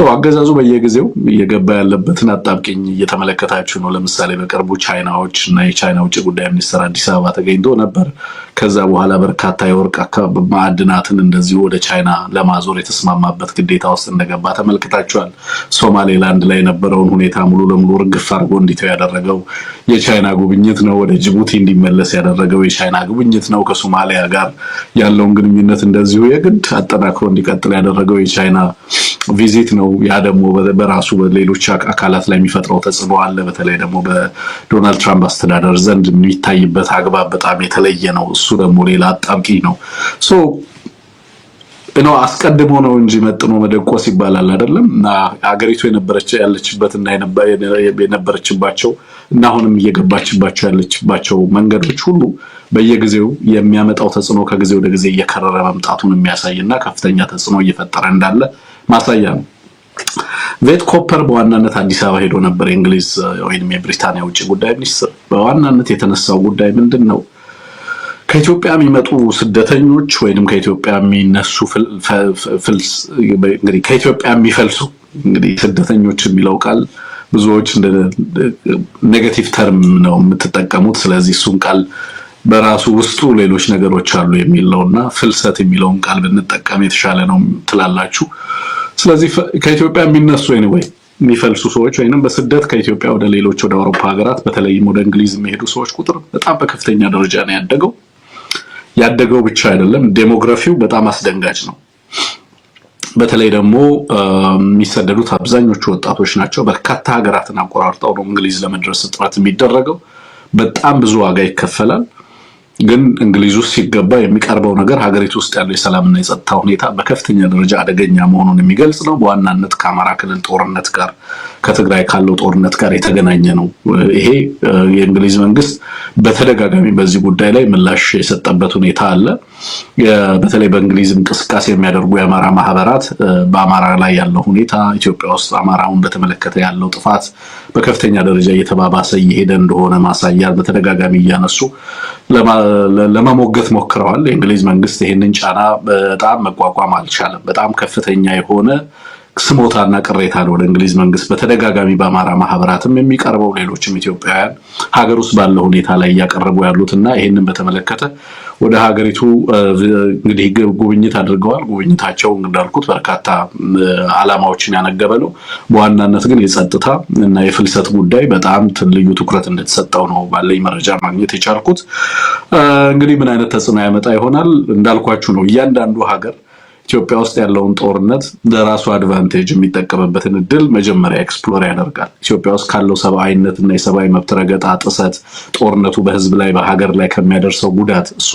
አገዛዙ በየጊዜው እየገባ ያለበትን አጣብቂኝ እየተመለከታችሁ ነው። ለምሳሌ በቅርቡ ቻይናዎች እና የቻይና ውጭ ጉዳይ ሚኒስትር አዲስ አበባ ተገኝቶ ነበር። ከዛ በኋላ በርካታ የወርቅ ማዕድናትን እንደዚሁ ወደ ቻይና ለማዞር የተስማማበት ግዴታ ውስጥ እንደገባ ተመልክታችኋል። ሶማሌላንድ ላይ የነበረውን ሁኔታ ሙሉ ለሙሉ ርግፍ አድርጎ እንዲተው ያደረገው የቻይና ጉብኝት ነው። ወደ ጅቡቲ እንዲመለስ ያደረገው የቻይና ጉብኝት ነው። ከሶማሊያ ጋር ያለውን ግንኙነት እንደዚሁ የግድ አጠናክሮ እንዲቀጥል ያደረገው የቻይና ቪዚት ነው። ያ ደግሞ በራሱ በሌሎች አካላት ላይ የሚፈጥረው ተጽዕኖ አለ። በተለይ ደግሞ በዶናልድ ትራምፕ አስተዳደር ዘንድ የሚታይበት አግባብ በጣም የተለየ ነው። እሱ ደግሞ ሌላ አጣብቂኝ ነው። አስቀድሞ ነው እንጂ መጥኖ መደቆስ ይባላል አይደለም። እና አገሪቱ ያለችበትና የነበረችባቸው እና አሁንም እየገባችባቸው ያለችባቸው መንገዶች ሁሉ በየጊዜው የሚያመጣው ተጽዕኖ ከጊዜ ወደ ጊዜ እየከረረ መምጣቱን የሚያሳይና ከፍተኛ ተጽዕኖ እየፈጠረ እንዳለ ማሳያ ነው። ቬት ኮፐር በዋናነት አዲስ አበባ ሄዶ ነበር። የእንግሊዝ ወይንም የብሪታንያ ውጭ ጉዳይ ሚኒስትር በዋናነት የተነሳው ጉዳይ ምንድነው? ከኢትዮጵያ የሚመጡ ስደተኞች ወይንም ከኢትዮጵያ የሚነሱ እንግዲህ ከኢትዮጵያ የሚፈልሱ እንግዲህ ስደተኞች የሚለው ቃል ብዙዎች እንደ ኔጌቲቭ ተርም ነው የምትጠቀሙት። ስለዚህ እሱን ቃል በራሱ ውስጡ ሌሎች ነገሮች አሉ የሚለውና ፍልሰት የሚለውን ቃል ብንጠቀም የተሻለ ነው ትላላችሁ። ስለዚህ ከኢትዮጵያ የሚነሱ የሚፈልሱ ሰዎች ወይንም በስደት ከኢትዮጵያ ወደ ሌሎች ወደ አውሮፓ ሀገራት በተለይም ወደ እንግሊዝ የሚሄዱ ሰዎች ቁጥር በጣም በከፍተኛ ደረጃ ነው ያደገው ብቻ አይደለም፣ ዴሞግራፊው በጣም አስደንጋጭ ነው። በተለይ ደግሞ የሚሰደዱት አብዛኞቹ ወጣቶች ናቸው። በርካታ ሀገራትን አቆራርጠው ነው እንግሊዝ ለመድረስ ጥረት የሚደረገው። በጣም ብዙ ዋጋ ይከፈላል። ግን እንግሊዝ ውስጥ ሲገባ የሚቀርበው ነገር ሀገሪቱ ውስጥ ያለው የሰላምና የጸጥታ ሁኔታ በከፍተኛ ደረጃ አደገኛ መሆኑን የሚገልጽ ነው። በዋናነት ከአማራ ክልል ጦርነት ጋር ከትግራይ ካለው ጦርነት ጋር የተገናኘ ነው። ይሄ የእንግሊዝ መንግስት በተደጋጋሚ በዚህ ጉዳይ ላይ ምላሽ የሰጠበት ሁኔታ አለ። በተለይ በእንግሊዝ እንቅስቃሴ የሚያደርጉ የአማራ ማህበራት በአማራ ላይ ያለው ሁኔታ ኢትዮጵያ ውስጥ አማራውን በተመለከተ ያለው ጥፋት በከፍተኛ ደረጃ እየተባባሰ እየሄደ እንደሆነ ማሳያ በተደጋጋሚ እያነሱ ለመሞገት ሞክረዋል። የእንግሊዝ መንግስት ይሄንን ጫና በጣም መቋቋም አልቻለም። በጣም ከፍተኛ የሆነ ስሞታና ቅሬታ ነው ወደ እንግሊዝ መንግስት በተደጋጋሚ በአማራ ማህበራትም የሚቀርበው ሌሎችም ኢትዮጵያውያን ሀገር ውስጥ ባለው ሁኔታ ላይ እያቀረቡ ያሉትና ይሄንን በተመለከተ ወደ ሀገሪቱ እንግዲህ ጉብኝት አድርገዋል። ጉብኝታቸው እንዳልኩት በርካታ ዓላማዎችን ያነገበ ነው። በዋናነት ግን የጸጥታ እና የፍልሰት ጉዳይ በጣም ልዩ ትኩረት እንደተሰጠው ነው ባለኝ መረጃ ማግኘት የቻልኩት። እንግዲህ ምን አይነት ተጽዕኖ ያመጣ ይሆናል እንዳልኳችሁ ነው። እያንዳንዱ ሀገር ኢትዮጵያ ውስጥ ያለውን ጦርነት ለራሱ አድቫንቴጅ የሚጠቀምበትን እድል መጀመሪያ ኤክስፕሎር ያደርጋል። ኢትዮጵያ ውስጥ ካለው ሰብአዊነት እና የሰብአዊ መብት ረገጣ፣ ጥሰት፣ ጦርነቱ በህዝብ ላይ በሀገር ላይ ከሚያደርሰው ጉዳት እሱ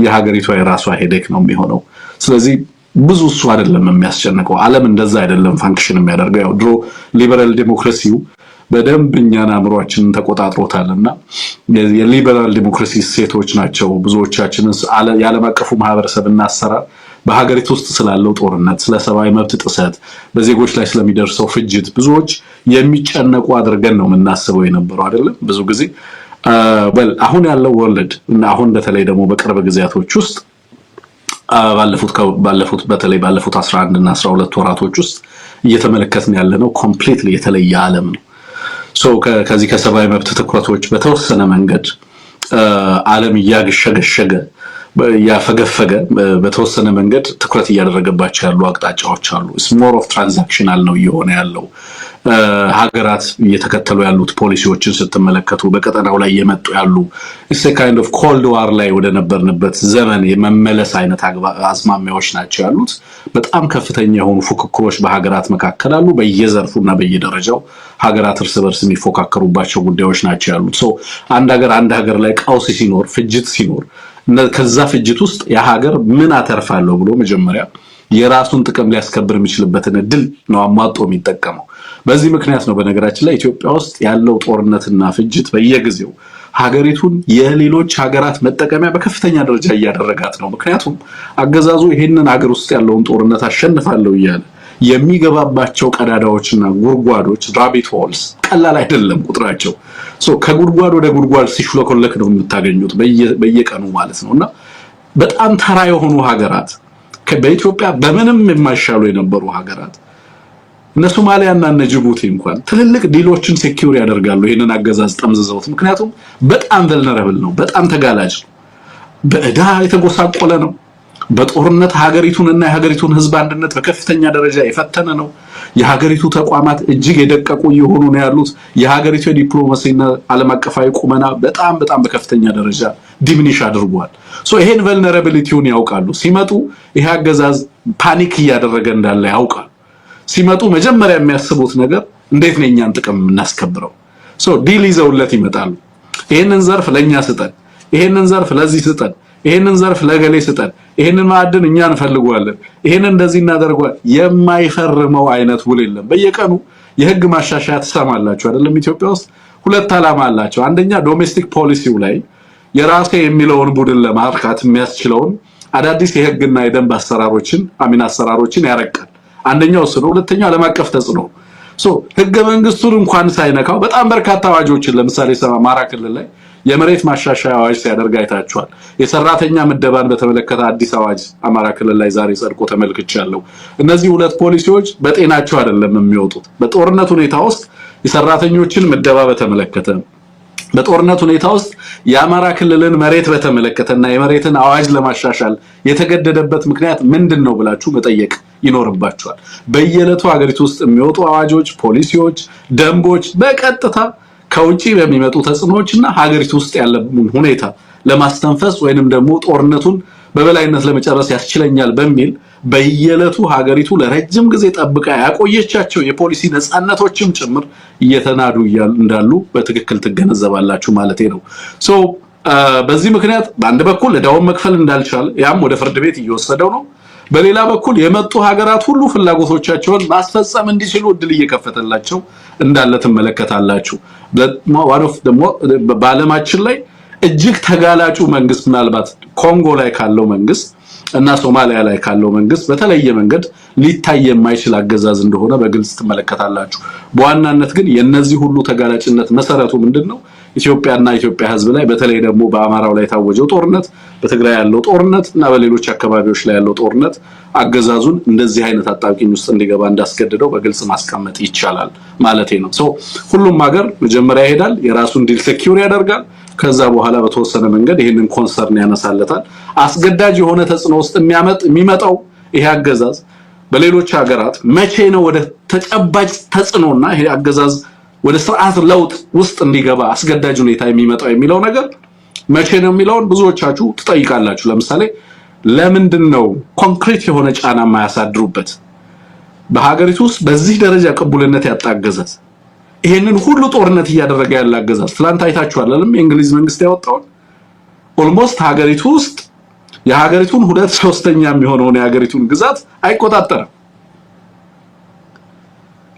የሀገሪቷ የራሷ ሄዴክ ነው የሚሆነው። ስለዚህ ብዙ እሱ አይደለም የሚያስጨንቀው። ዓለም እንደዛ አይደለም ፋንክሽን የሚያደርገው። ያው ድሮ ሊበራል ዲሞክራሲው በደንብ እኛን አእምሯችንን ተቆጣጥሮታልና የሊበራል ዲሞክራሲ ሴቶች ናቸው ብዙዎቻችንን የዓለም አቀፉ ማህበረሰብና አሰራር በሀገሪቱ ውስጥ ስላለው ጦርነት፣ ስለ ሰብአዊ መብት ጥሰት፣ በዜጎች ላይ ስለሚደርሰው ፍጅት ብዙዎች የሚጨነቁ አድርገን ነው የምናስበው የነበረው አይደለም። ብዙ ጊዜ አሁን ያለው ወርልድ እና አሁን በተለይ ደግሞ በቅርብ ጊዜያቶች ውስጥ በተለይ ባለፉት 11 እና 12 ወራቶች ውስጥ እየተመለከትን ያለነው ኮምፕሊትሊ የተለየ ዓለም ነው። ከዚህ ከሰብአዊ መብት ትኩረቶች በተወሰነ መንገድ ዓለም እያገሸገሸገ ያፈገፈገ በተወሰነ መንገድ ትኩረት እያደረገባቸው ያሉ አቅጣጫዎች አሉ። ሞር ኦፍ ትራንዛክሽናል ነው እየሆነ ያለው። ሀገራት እየተከተሉ ያሉት ፖሊሲዎችን ስትመለከቱ በቀጠናው ላይ የመጡ ያሉ ካይንድ ኦፍ ኮልድ ዋር ላይ ወደ ነበርንበት ዘመን የመመለስ አይነት አዝማሚያዎች ናቸው ያሉት። በጣም ከፍተኛ የሆኑ ፉክክሮች በሀገራት መካከል አሉ። በየዘርፉና በየደረጃው ሀገራት እርስ በርስ የሚፎካከሩባቸው ጉዳዮች ናቸው ያሉት። አንድ ሀገር ላይ ቀውስ ሲኖር፣ ፍጅት ሲኖር ከዛ ፍጅት ውስጥ የሀገር ምን አተርፋለሁ ብሎ መጀመሪያ የራሱን ጥቅም ሊያስከብር የሚችልበትን እድል ነው አሟጦ የሚጠቀመው። በዚህ ምክንያት ነው በነገራችን ላይ ኢትዮጵያ ውስጥ ያለው ጦርነትና ፍጅት በየጊዜው ሀገሪቱን የሌሎች ሀገራት መጠቀሚያ በከፍተኛ ደረጃ እያደረጋት ነው። ምክንያቱም አገዛዙ ይሄንን ሀገር ውስጥ ያለውን ጦርነት አሸንፋለሁ እያለ የሚገባባቸው ቀዳዳዎችና ጉድጓዶች ራቢት ሆልስ ቀላል አይደለም ቁጥራቸው። ከጉድጓድ ወደ ጉድጓድ ሲሽለኮለክ ነው የምታገኙት በየቀኑ ማለት ነውና በጣም ተራ የሆኑ ሀገራት በኢትዮጵያ በምንም የማይሻሉ የነበሩ ሀገራት እነ ሶማሊያና እነ ጅቡቲ እንኳን ትልልቅ ዲሎችን ሴኩር ያደርጋሉ ይሄንን አገዛዝ ጠምዝዘውት። ምክንያቱም በጣም ቨልነራብል ነው፣ በጣም ተጋላጭ ነው፣ በእዳ የተጎሳቆለ ነው፣ በጦርነት ሀገሪቱንና የሀገሪቱን ህዝብ አንድነት በከፍተኛ ደረጃ የፈተነ ነው። የሀገሪቱ ተቋማት እጅግ የደቀቁ እየሆኑ ነው ያሉት። የሀገሪቱ የዲፕሎማሲና ዓለም አቀፋዊ ቁመና በጣም በከፍተኛ ደረጃ ዲሚኒሽ አድርጓል። ይሄን ቨልነራቢሊቲውን ያውቃሉ። ሲመጡ ይሄ አገዛዝ ፓኒክ እያደረገ እንዳለ ያውቃሉ። ሲመጡ መጀመሪያ የሚያስቡት ነገር እንዴት ነው እኛን ጥቅም እናስከብረው? ዲል ይዘውለት ይመጣሉ። ይሄንን ዘርፍ ለኛ ስጠን፣ ይሄንን ዘርፍ ለዚህ ስጠን፣ ይሄንን ዘርፍ ለገሌ ስጠን፣ ይሄንን ማዕድን እኛ እንፈልጋለን፣ ይሄንን እንደዚህ እናደርጋለን። የማይፈርመው አይነት ውል የለም። በየቀኑ የህግ ማሻሻያ ትሰማላችሁ አይደለም? ኢትዮጵያ ውስጥ ሁለት ዓላማ አላቸው። አንደኛ ዶሜስቲክ ፖሊሲው ላይ የራሴ የሚለውን ቡድን ለማርካት የሚያስችለውን አዳዲስ የህግና የደንብ አሰራሮችን ያረቃል። አንደኛው እሱ ነው። ሁለተኛው ዓለም አቀፍ ተጽዕኖ ህገ መንግስቱን እንኳን ሳይነካው በጣም በርካታ አዋጆችን ለምሳሌ አማራ ክልል ላይ የመሬት ማሻሻያ አዋጅ ሲያደርግ አይታችኋል። የሰራተኛ ምደባን በተመለከተ አዲስ አዋጅ አማራ ክልል ላይ ዛሬ ጸድቆ ተመልክቻለሁ። እነዚህ ሁለት ፖሊሲዎች በጤናቸው አይደለም የሚወጡት። በጦርነት ሁኔታ ውስጥ የሰራተኞችን ምደባ በተመለከተ፣ በጦርነት ሁኔታ ውስጥ የአማራ ክልልን መሬት በተመለከተና የመሬትን አዋጅ ለማሻሻል የተገደደበት ምክንያት ምንድነው ብላችሁ መጠየቅ ይኖርባችኋል። በየዕለቱ ሀገሪቱ ውስጥ የሚወጡ አዋጆች፣ ፖሊሲዎች፣ ደንቦች በቀጥታ ከውጪ በሚመጡ ተጽዕኖዎችና ሀገሪቱ ውስጥ ያለውን ሁኔታ ለማስተንፈስ ወይንም ደግሞ ጦርነቱን በበላይነት ለመጨረስ ያስችለኛል በሚል በየዕለቱ ሀገሪቱ ለረጅም ጊዜ ጠብቃ ያቆየቻቸው የፖሊሲ ነፃነቶችም ጭምር እየተናዱ እንዳሉ በትክክል ትገነዘባላችሁ ማለት ነው። በዚህ ምክንያት በአንድ በኩል ዕዳውን መክፈል እንዳልቻለ ያም ወደ ፍርድ ቤት እየወሰደው ነው። በሌላ በኩል የመጡ ሀገራት ሁሉ ፍላጎቶቻቸውን ማስፈጸም እንዲችሉ እድል እየከፈተላቸው እንዳለ ትመለከታላችሁ። በዓለማችን ላይ እጅግ ተጋላጩ መንግስት ምናልባት ኮንጎ ላይ ካለው መንግስት እና ሶማሊያ ላይ ካለው መንግስት በተለየ መንገድ ሊታይ የማይችል አገዛዝ እንደሆነ በግልጽ ትመለከታላችሁ። በዋናነት ግን የነዚህ ሁሉ ተጋላጭነት መሰረቱ ምንድነው? ኢትዮጵያና ኢትዮጵያ ህዝብ ላይ በተለይ ደግሞ በአማራው ላይ የታወጀው ጦርነት፣ በትግራይ ያለው ጦርነት እና በሌሎች አካባቢዎች ላይ ያለው ጦርነት አገዛዙን እንደዚህ አይነት አጣብቂኝ ውስጥ እንዲገባ እንዳስገድደው በግልጽ ማስቀመጥ ይቻላል ማለት ነው። ሁሉም ሀገር መጀመሪያ ይሄዳል፣ የራሱን ዲል ሴኩር ያደርጋል። ከዛ በኋላ በተወሰነ መንገድ ይሄንን ኮንሰርን ያነሳለታል። አስገዳጅ የሆነ ተጽዕኖ ውስጥ የሚመጣው ይሄ አገዛዝ በሌሎች ሀገራት መቼ ነው ወደ ተጨባጭ ተጽዕኖና ይሄ አገዛዝ ወደ ስርዓት ለውጥ ውስጥ እንዲገባ አስገዳጅ ሁኔታ የሚመጣው የሚለው ነገር መቼ ነው የሚለውን ብዙዎቻችሁ ትጠይቃላችሁ። ለምሳሌ ለምንድን ነው ኮንክሪት የሆነ ጫና የማያሳድሩበት? በሀገሪቱ ውስጥ በዚህ ደረጃ ቅቡልነት ያጣ አገዛዝ፣ ይሄንን ሁሉ ጦርነት እያደረገ ያለ አገዛዝ ትላንት አይታችኋል አይደል? የእንግሊዝ መንግስት ያወጣውን ኦልሞስት ሀገሪቱ ውስጥ የሀገሪቱን 2/3 የሚሆነውን የሀገሪቱን ግዛት አይቆጣጠርም።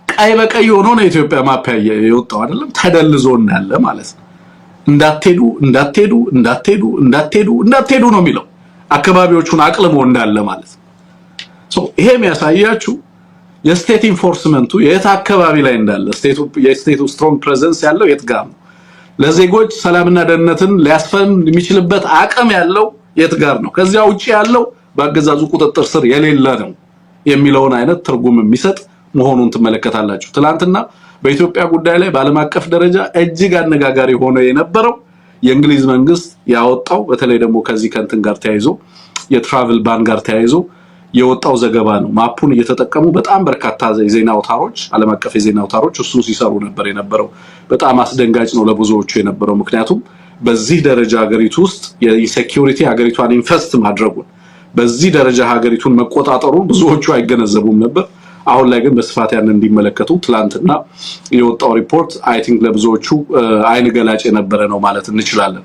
ቀይ በቀይ ሆኖ ነው የኢትዮጵያ ማፕ የወጣው አይደለም? ተደልዞ እንዳለ ማለት ነው። እንዳትሄዱ ነው የሚለው አካባቢዎቹን አቅልሞ እንዳለ ማለት ነው። ይሄ የሚያሳያችሁ የስቴት ኢንፎርስመንቱ የት አካባቢ ላይ እንዳለ የስቴቱ ስትሮንግ ፕሬዘንስ ያለው የት ጋር ነው፣ ለዜጎች ሰላምና ደህንነትን ሊያስፈን የሚችልበት አቅም ያለው የት ጋር ነው፣ ከዚያ ውጪ ያለው በአገዛዙ ቁጥጥር ስር የሌለ ነው የሚለውን አይነት ትርጉም የሚሰጥ መሆኑን ትመለከታላችሁ። ትላንትና በኢትዮጵያ ጉዳይ ላይ በዓለም አቀፍ ደረጃ እጅግ አነጋጋሪ ሆኖ የነበረው የእንግሊዝ መንግስት ያወጣው በተለይ ደግሞ ከዚህ ከንትን ጋር ተያይዞ የትራቨል ባን ጋር ተያይዞ የወጣው ዘገባ ነው። ማፑን እየተጠቀሙ በጣም በርካታ የዜና አውታሮች፣ ዓለም አቀፍ የዜና አውታሮች እሱን ሲሰሩ ነበር የነበረው። በጣም አስደንጋጭ ነው ለብዙዎቹ የነበረው። ምክንያቱም በዚህ ደረጃ ሀገሪቱ ውስጥ የሴኩሪቲ ሀገሪቷን ኢንቨስት ማድረጉን በዚህ ደረጃ ሀገሪቱን መቆጣጠሩን ብዙዎቹ አይገነዘቡም ነበር። አሁን ላይ ግን በስፋት ያን እንዲመለከቱ ትላንትና የወጣው ሪፖርት አይ ቲንክ ለብዙዎቹ አይን ገላጭ የነበረ ነው ማለት እንችላለን።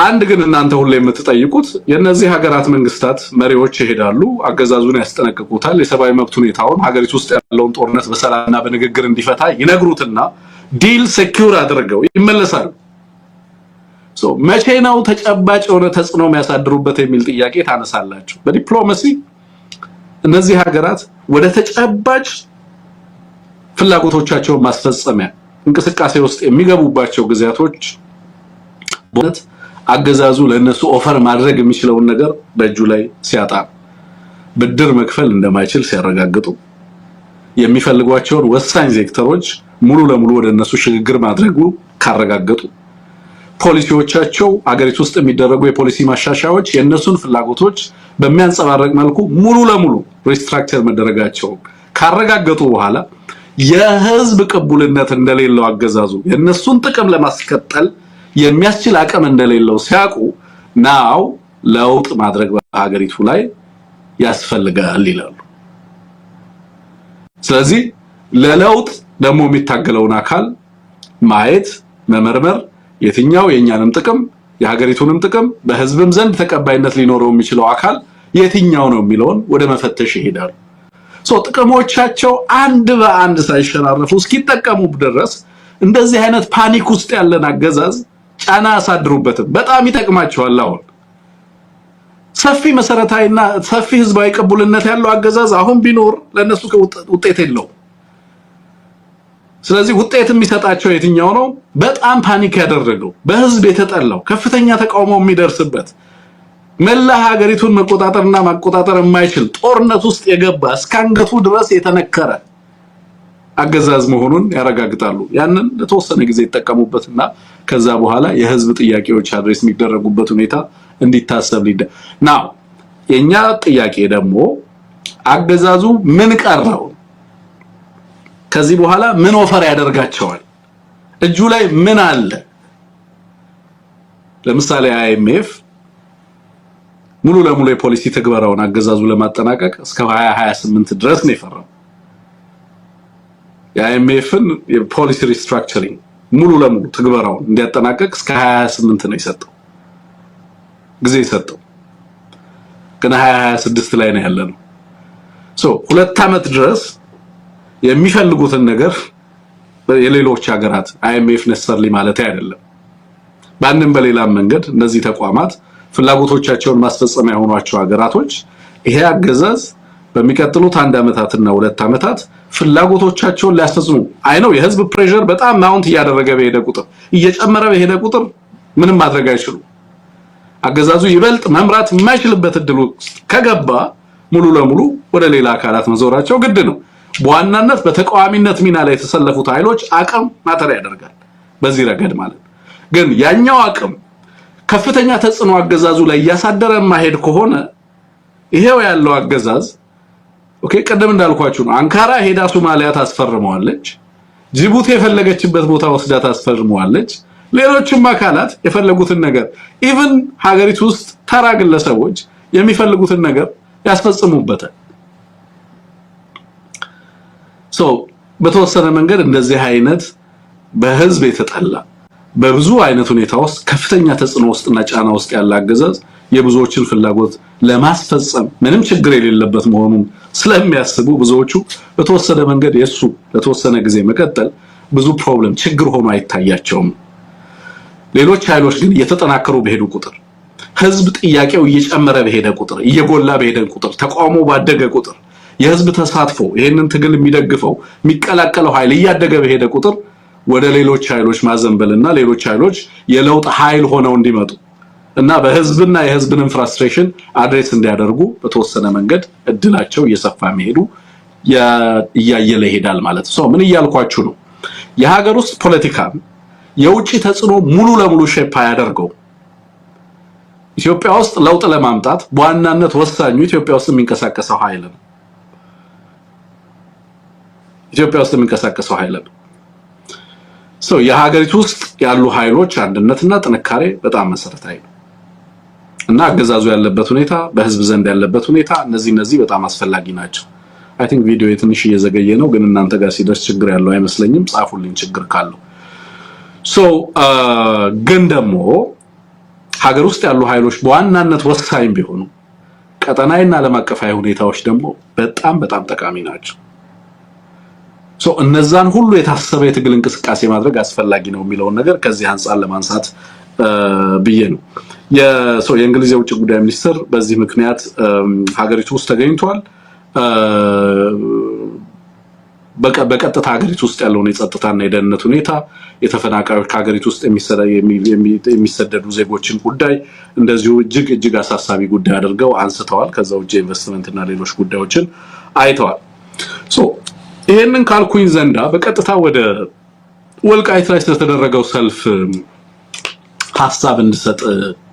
አንድ ግን እናንተ ሁሉ የምትጠይቁት የነዚህ ሀገራት መንግስታት መሪዎች ይሄዳሉ፣ አገዛዙን ያስጠነቅቁታል፣ የሰብአዊ መብት ሁኔታውን ሀገሪቱ ውስጥ ያለውን ጦርነት በሰላምና በንግግር እንዲፈታ ይነግሩትና ዲል ሴኩር አድርገው ይመለሳሉ። መቼ ነው ተጨባጭ የሆነ ተጽዕኖ የሚያሳድሩበት የሚል ጥያቄ ታነሳላችሁ። በዲፕሎማሲ እነዚህ ሀገራት ወደ ተጨባጭ ፍላጎቶቻቸውን ማስፈጸሚያ እንቅስቃሴ ውስጥ የሚገቡባቸው ጊዜያቶች በእውነት አገዛዙ ለነሱ ኦፈር ማድረግ የሚችለውን ነገር በእጁ ላይ ሲያጣ፣ ብድር መክፈል እንደማይችል ሲያረጋግጡ፣ የሚፈልጓቸውን ወሳኝ ሴክተሮች ሙሉ ለሙሉ ወደ እነሱ ሽግግር ማድረጉ ካረጋገጡ ፖሊሲዎቻቸው አገሪቱ ውስጥ የሚደረጉ የፖሊሲ ማሻሻያዎች የነሱን ፍላጎቶች በሚያንጸባርቅ መልኩ ሙሉ ለሙሉ ሪስትራክቸር መደረጋቸው ካረጋገጡ በኋላ የህዝብ ቅቡልነት እንደሌለው አገዛዙ የነሱን ጥቅም ለማስቀጠል የሚያስችል አቅም እንደሌለው ሲያቁ ናው ለውጥ ማድረግ በሀገሪቱ ላይ ያስፈልጋል ይላሉ። ስለዚህ ለለውጥ ደግሞ የሚታገለውን አካል ማየት መመርመር የትኛው የኛንም ጥቅም የሀገሪቱንም ጥቅም በህዝብም ዘንድ ተቀባይነት ሊኖረው የሚችለው አካል የትኛው ነው የሚለውን ወደ መፈተሽ ይሄዳሉ። ጥቅሞቻቸው አንድ በአንድ ሳይሸራረፉ እስኪጠቀሙ ድረስ እንደዚህ አይነት ፓኒክ ውስጥ ያለን አገዛዝ ጫና ያሳድሩበትም በጣም ይጠቅማቸዋል። አሁን ሰፊ መሰረታዊና ሰፊ ህዝባዊ ቅቡልነት ያለው አገዛዝ አሁን ቢኖር ለነሱ ውጤት የለውም። ስለዚህ ውጤት የሚሰጣቸው የትኛው ነው? በጣም ፓኒክ ያደረገው በህዝብ የተጠላው ከፍተኛ ተቃውሞ የሚደርስበት መላ ሀገሪቱን መቆጣጠርና ማቆጣጠር የማይችል ጦርነት ውስጥ የገባ እስካንገቱ ድረስ የተነከረ አገዛዝ መሆኑን ያረጋግጣሉ። ያንን ለተወሰነ ጊዜ ይጠቀሙበትና ከዛ በኋላ የህዝብ ጥያቄዎች አድሬስ የሚደረጉበት ሁኔታ እንዲታሰብ ናው የኛ ጥያቄ ደግሞ አገዛዙ ምን ቀረው? ከዚህ በኋላ ምን ኦፈር ያደርጋቸዋል? እጁ ላይ ምን አለ? ለምሳሌ IMF ሙሉ ለሙሉ የፖሊሲ ተግባራውን አገዛዙ ለማጠናቀቅ እስከ 2028 ድረስ ነው የፈረመው። የIMFን የፖሊሲ ሪስትራክቸሪንግ ሙሉ ለሙሉ ተግባራውን እንዲያጠናቀቅ እስከ 2028 ነው የሰጠው ጊዜ የሰጠው። ግን 2026 ላይ ነው ያለነው። ሁለት ዓመት ድረስ የሚፈልጉትን ነገር የሌሎች ሀገራት IMF ነሰርሊ ማለት አይደለም ባንንም በሌላም መንገድ እነዚህ ተቋማት ፍላጎቶቻቸውን ማስፈጸሚያ የሆኗቸው ሀገራቶች ይሄ አገዛዝ በሚቀጥሉት 1 ዓመታትና 2 ዓመታት ፍላጎቶቻቸውን ሊያስፈጽሙ አይነው የህዝብ ፕሬሸር በጣም ማውንት እያደረገ በሄደ ቁጥር እየጨመረ በሄደ ቁጥር ምንም ማድረግ አይችሉም። አገዛዙ ይበልጥ መምራት የማይችልበት እድል ከገባ ሙሉ ለሙሉ ወደ ሌላ አካላት መዞራቸው ግድ ነው። በዋናነት በተቃዋሚነት ሚና ላይ የተሰለፉት ኃይሎች አቅም ማተር ያደርጋል በዚህ ረገድ ማለት ግን ያኛው አቅም ከፍተኛ ተጽዕኖ አገዛዙ ላይ ያሳደረ ማሄድ ከሆነ ይሄው ያለው አገዛዝ ቀደም እንዳልኳችሁ ነው። አንካራ ሄዳ ሶማሊያ ታስፈርመዋለች፣ ጅቡቲ የፈለገችበት ቦታ ወስዳ ታስፈርመዋለች። ሌሎችም አካላት የፈለጉትን ነገር ኢቭን ሀገሪቱ ውስጥ ተራ ግለሰቦች የሚፈልጉትን ነገር ያስፈጽሙበታል። በተወሰነ መንገድ እንደዚህ አይነት በህዝብ የተጠላ በብዙ አይነት ሁኔታ ውስጥ ከፍተኛ ተጽዕኖ ውስጥና ጫና ውስጥ ያለ አገዛዝ የብዙዎችን ፍላጎት ለማስፈጸም ምንም ችግር የሌለበት መሆኑን ስለሚያስቡ ብዙዎቹ በተወሰነ መንገድ የሱ ለተወሰነ ጊዜ መቀጠል ብዙ ፕሮብለም ችግር ሆኖ አይታያቸውም። ሌሎች ኃይሎች ግን እየተጠናከሩ በሄዱ ቁጥር ህዝብ ጥያቄው እየጨመረ በሄደ ቁጥር እየጎላ በሄደ ቁጥር ተቃውሞ ባደገ ቁጥር የህዝብ ተሳትፎ ይሄንን ትግል የሚደግፈው የሚቀላቀለው ኃይል እያደገ በሄደ ቁጥር ወደ ሌሎች ኃይሎች ማዘንበልና ሌሎች ኃይሎች የለውጥ ኃይል ሆነው እንዲመጡ እና በህዝብና የህዝብን ፍራስትሬሽን አድሬስ እንዲያደርጉ በተወሰነ መንገድ እድላቸው እየሰፋ መሄዱ ያያየለ ይሄዳል ማለት ነው። ምን እያልኳችሁ ነው? የሀገር ውስጥ ፖለቲካ የውጪ ተጽዕኖ ሙሉ ለሙሉ ሼፕ ያደርገው ኢትዮጵያ ውስጥ ለውጥ ለማምጣት በዋናነት ወሳኙ ኢትዮጵያ ውስጥ የሚንቀሳቀሰው ኃይል ነው። ኢትዮጵያ ውስጥ የሚንቀሳቀሰው ኃይል ነው። የሀገሪቱ ውስጥ ያሉ ኃይሎች አንድነትና ጥንካሬ በጣም መሰረታዊ ነው እና አገዛዙ ያለበት ሁኔታ በህዝብ ዘንድ ያለበት ሁኔታ እነዚህ በጣም አስፈላጊ ናቸው። አይ ቲንክ ቪዲዮ የትንሽ እየዘገየ ነው ግን እናንተ ጋር ሲደርስ ችግር ያለው አይመስለኝም። ጻፉልኝ ችግር ካለው። ግን ደግሞ ሀገር ውስጥ ያሉ ኃይሎች በዋናነት ወሳኝ ቢሆኑ ቀጠናዊና ዓለም አቀፋዊ ሁኔታዎች ደግሞ በጣም ጠቃሚ ናቸው። እነዛን ሁሉ የታሰበ የትግል እንቅስቃሴ ማድረግ አስፈላጊ ነው የሚለውን ነገር ከዚህ አንፃር ለማንሳት ብዬ ነው። የእንግሊዝ የውጭ ጉዳይ ሚኒስትር በዚህ ምክንያት ሀገሪቱ ውስጥ ተገኝቷል። በቀጥታ ሀገሪቱ ውስጥ ያለውን የጸጥታና የደህንነት ሁኔታ የተፈናቃዮች ከሀገሪቱ ውስጥ የሚሰደዱ ዜጎችን ጉዳይ እንደዚሁ እጅግ አሳሳቢ ጉዳይ አድርገው አንስተዋል። ከዛ ውጭ ኢንቨስትመንትና ሌሎች ጉዳዮችን አይተዋል። ይሄንን ካልኩኝ ዘንዳ በቀጥታ ወደ ወልቃይት ላይ ስለተደረገው ሰልፍ ሐሳብ እንድሰጥ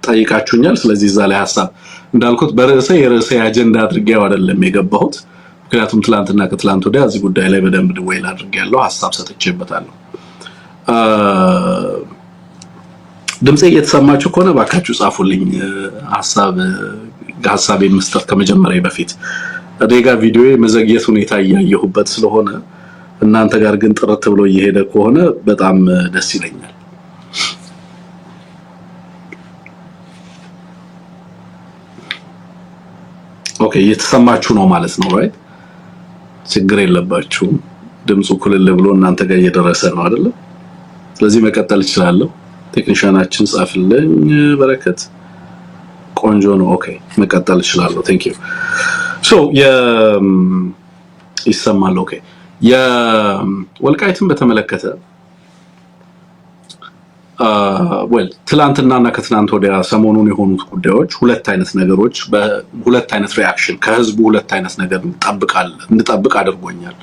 ጠይቃችሁኛል። ስለዚህ እዛ ላይ ሐሳብ እንዳልኩት የርዕሴ አጀንዳ አድርጌው አይደለም የገባሁት። ምክንያቱም ትላንትና ከትላንት ወዲያ እዚህ ጉዳይ ላይ በደንብ ድወይል አድርጌያለሁ፣ ሐሳብ ሰጥቼበታለሁ። ድምጼ እየተሰማችሁ ከሆነ ባካችሁ ጻፉልኝ። ሐሳብ መስጠት ከመጀመሪያ በፊት አደጋ ቪዲዮ መዘግየት ሁኔታ እያየሁበት ስለሆነ እናንተ ጋር ግን ጥርት ብሎ እየሄደ ከሆነ በጣም ደስ ይለኛል። ኦኬ እየተሰማችሁ ነው ማለት ነው ራይት? ችግር የለባችሁም። ድምፁ ኩልል ብሎ እናንተ ጋር እየደረሰ ነው አይደል? ስለዚህ መቀጠል እችላለሁ። ቴክኒሻናችን ጻፍልኝ በረከት። ቆንጆ ነው። ኦኬ መቀጠል እችላለሁ። ቴንክ ዩ ሶ ይሰማል። ኦኬ የወልቃይትን በተመለከተ ትላንትናና ከትናንት ወዲያ ሰሞኑን የሆኑት ጉዳዮች ሁለት አይነት ነገሮች በሁለት አይነት ሪአክሽን ከህዝቡ ሁለት አይነት ነገር እንጠብቅ አድርጎኛል።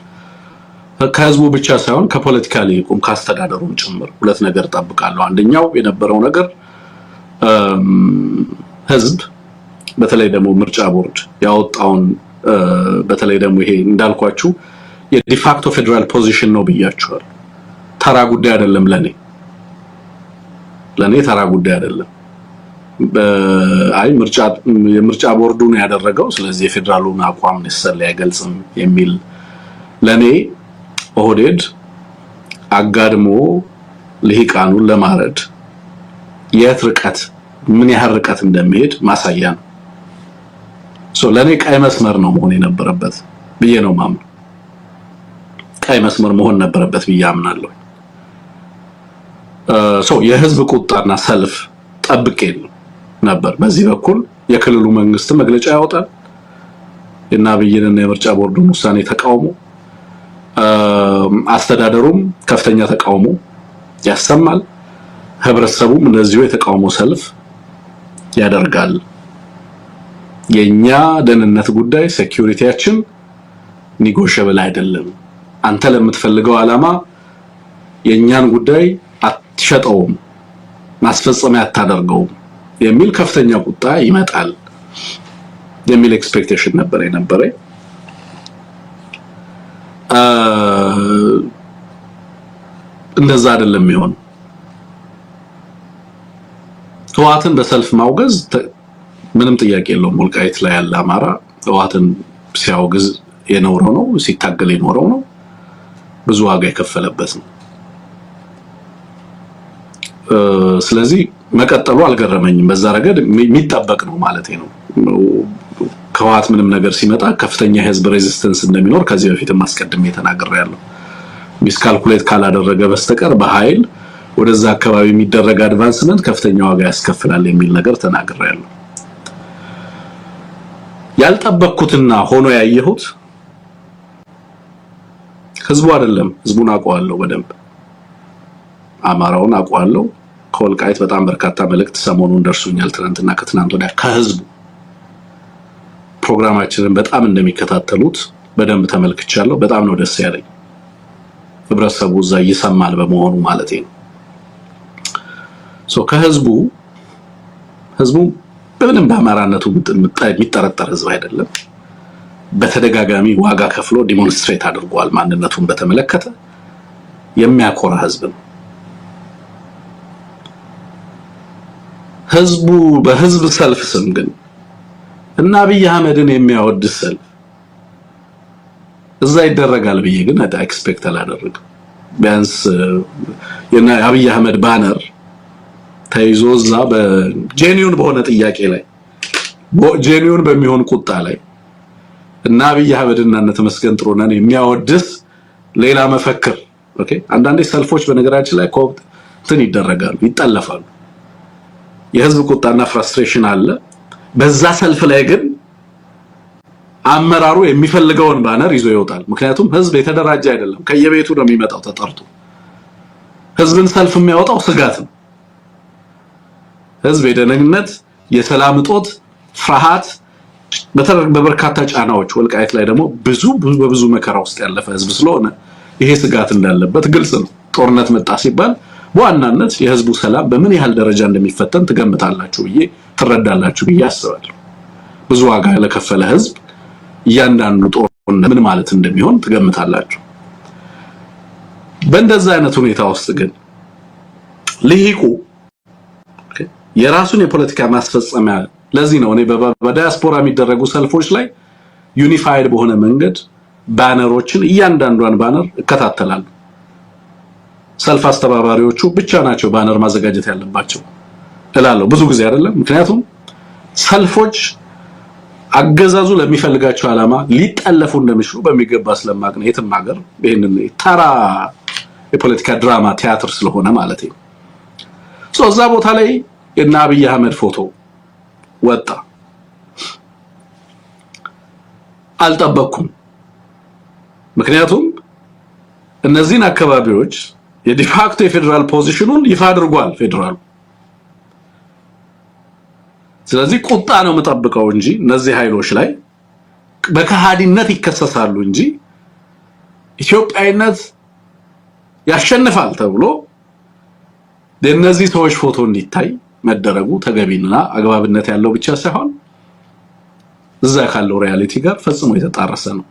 ከህዝቡ ብቻ ሳይሆን ከፖለቲካሊ ሊቁም ካስተዳደሩም ጭምር ሁለት ነገር ጠብቃለሁ። አንደኛው የነበረው ነገር ህዝብ በተለይ ደግሞ ምርጫ ቦርድ ያወጣውን በተለይ ደግሞ ይሄ እንዳልኳችሁ የዲፋክቶ ፌደራል ፖዚሽን ነው ብያችኋል። ተራ ጉዳይ አይደለም ለኔ ተራ ጉዳይ አይደለም። የምርጫ ቦርዱ ነው ያደረገው፣ ስለዚህ የፌደራሉን አቋም ነሰለ አይገልጽም የሚል ለኔ ኦህዴድ አጋድሞ ልሂቃኑን ለማረድ የት ምን ያህል ርቀት እንደሚሄድ ማሳያ ነው። ለኔ ቀይ መስመር ነው መሆን የነበረበት ብዬ ነው ማምነው። ቀይ መስመር መሆን ነበረበት ብዬ አምናለሁ። የህዝብ ቁጣና ሰልፍ ጠብቄ ነበር። በዚህ በኩል የክልሉ መንግስት መግለጫ ያወጣል፣ የአብይንና የምርጫ ቦርዱን ውሳኔ ተቃውሞ፣ አስተዳደሩም ከፍተኛ ተቃውሞ ያሰማል፣ ህብረተሰቡም እንደዚሁ የተቃውሞ ሰልፍ ያደርጋል። የኛ ደህንነት ጉዳይ ሴኩሪቲያችን ኒጎሽብል አይደለም፣ አንተ ለምትፈልገው ዓላማ የኛን ጉዳይ አትሸጠውም፣ ማስፈጸሚያ አታደርገውም የሚል ከፍተኛ ቁጣ ይመጣል የሚል ኤክስፔክቴሽን ነበር የነበረኝ። እንደዛ አይደለም ይሆን። ህወሓትን በሰልፍ ማውገዝ ምንም ጥያቄ የለውም። ወልቃይት ላይ ያለ አማራ ህወሓትን ሲያወግዝ የኖረው ነው፣ ሲታገል የኖረው ነው፣ ብዙ ዋጋ የከፈለበት ነው። ስለዚህ መቀጠሉ አልገረመኝም። በዛ ረገድ የሚጠበቅ ነው ማለት ነው። ከህወሓት ምንም ነገር ሲመጣ ከፍተኛ የህዝብ ሬዚስተንስ እንደሚኖር ከዚህ በፊትም አስቀድሜ ተናግሬያለሁ። ሚስካልኩሌት ካላደረገ በስተቀር በኃይል ወደዛ አካባቢ የሚደረግ አድቫንስመንት ከፍተኛ ዋጋ ያስከፍላል የሚል ነገር ተናግሬያለሁ። ያልጠበቅኩትና ሆኖ ያየሁት ህዝቡ አይደለም። ህዝቡን አውቀዋለሁ በደንብ፣ አማራውን አውቀዋለሁ። ከወልቃይት በጣም በርካታ መልእክት ሰሞኑን ደርሶኛል፣ ትናንትና ከትናንት ወዲያ ከህዝቡ። ፕሮግራማችንን በጣም እንደሚከታተሉት በደንብ ተመልክቻለሁ። በጣም ነው ደስ ያለኝ። ህብረተሰቡ እዛ ይሰማል በመሆኑ ማለት ነው። ከህዝቡ በምንም በአማራነቱ የሚጠረጠር ህዝብ አይደለም። በተደጋጋሚ ዋጋ ከፍሎ ዲሞንስትሬት አድርጓል ማንነቱን በተመለከተ የሚያኮራ ህዝብ ነው። ህዝቡ በህዝብ ሰልፍ ስም ግን እና አብይ አህመድን የሚያወድስ ሰልፍ እዛ ይደረጋል ብዬ ግን ኤክስፔክት አላደረግም። ቢያንስ የአብይ አህመድ ባነር ተይዞ እዛ በጄኒውን በሆነ ጥያቄ ላይ ጄኒውን በሚሆን ቁጣ ላይ እና አብይ አህመድና ተመስገን ጥሩነህን የሚያወድስ ሌላ መፈክር። ኦኬ አንዳንዴ ሰልፎች በነገራችን ላይ እንትን ይደረጋሉ፣ ይጠለፋሉ። የህዝብ ቁጣና ፍራስትሬሽን አለ። በዛ ሰልፍ ላይ ግን አመራሩ የሚፈልገውን ባነር ይዞ ይወጣል። ምክንያቱም ህዝብ የተደራጀ አይደለም፣ ከየቤቱ ነው የሚመጣው ተጠርቶ። ህዝብን ሰልፍ የሚያወጣው ስጋት ነው። ህዝብ የደህንነት፣ የሰላም እጦት፣ ፍርሃት፣ በበርካታ ጫናዎች ወልቃይት ላይ ደግሞ በብዙ መከራ ውስጥ ያለፈ ህዝብ ስለሆነ ይሄ ስጋት እንዳለበት ግልጽ ነው። ጦርነት መጣ ሲባል በዋናነት የህዝቡ ሰላም በምን ያህል ደረጃ እንደሚፈተን ትረዳላችሁ ብዬ አስባለሁ። ብዙ ዋጋ ለከፈለ ህዝብ እያንዳንዱ ጦርነት ምን ማለት እንደሚሆን ትገምታላችሁ። በእንደዛ አይነት ሁኔታ ውስጥ ግን ልሂቁ የራሱን የፖለቲካ ማስፈጸሚያ ለዚህ ነው እኔ በዳያስፖራ የሚደረጉ ሰልፎች ላይ ዩኒፋይድ በሆነ መንገድ ባነሮችን እያንዳንዷን ባነር እከታተላለሁ። ሰልፍ አስተባባሪዎቹ ብቻ ናቸው ባነር ማዘጋጀት ያለባቸው እላለሁ ብዙ ጊዜ አይደለም። ምክንያቱም ሰልፎች አገዛዙ ለሚፈልጋቸው ዓላማ ሊጠለፉ እንደሚችሉ በሚገባ ስለማቅ ነው። የትም ሀገር ይሄንን ተራ የፖለቲካ ድራማ ቲያትር ስለሆነ ማለት ነው። እዛ ቦታ ላይ የና አብይ አህመድ ፎቶ ወጣ። አልጠበኩም። ምክንያቱም እነዚህን አካባቢዎች የዲፋክቶ የፌደራል ፖዚሽኑን ይፋ አድርጓል ፌደራሉ። ስለዚህ ቁጣ ነው የምጠብቀው እንጂ እነዚህ ኃይሎች ላይ በከሃዲነት ይከሰሳሉ እንጂ ኢትዮጵያዊነት ያሸንፋል ተብሎ የእነዚህ ሰዎች ፎቶ እንዲታይ መደረጉ ተገቢና አግባብነት ያለው ብቻ ሳይሆን እዛ ካለው ሪያሊቲ ጋር ፈጽሞ የተጣረሰ ነው።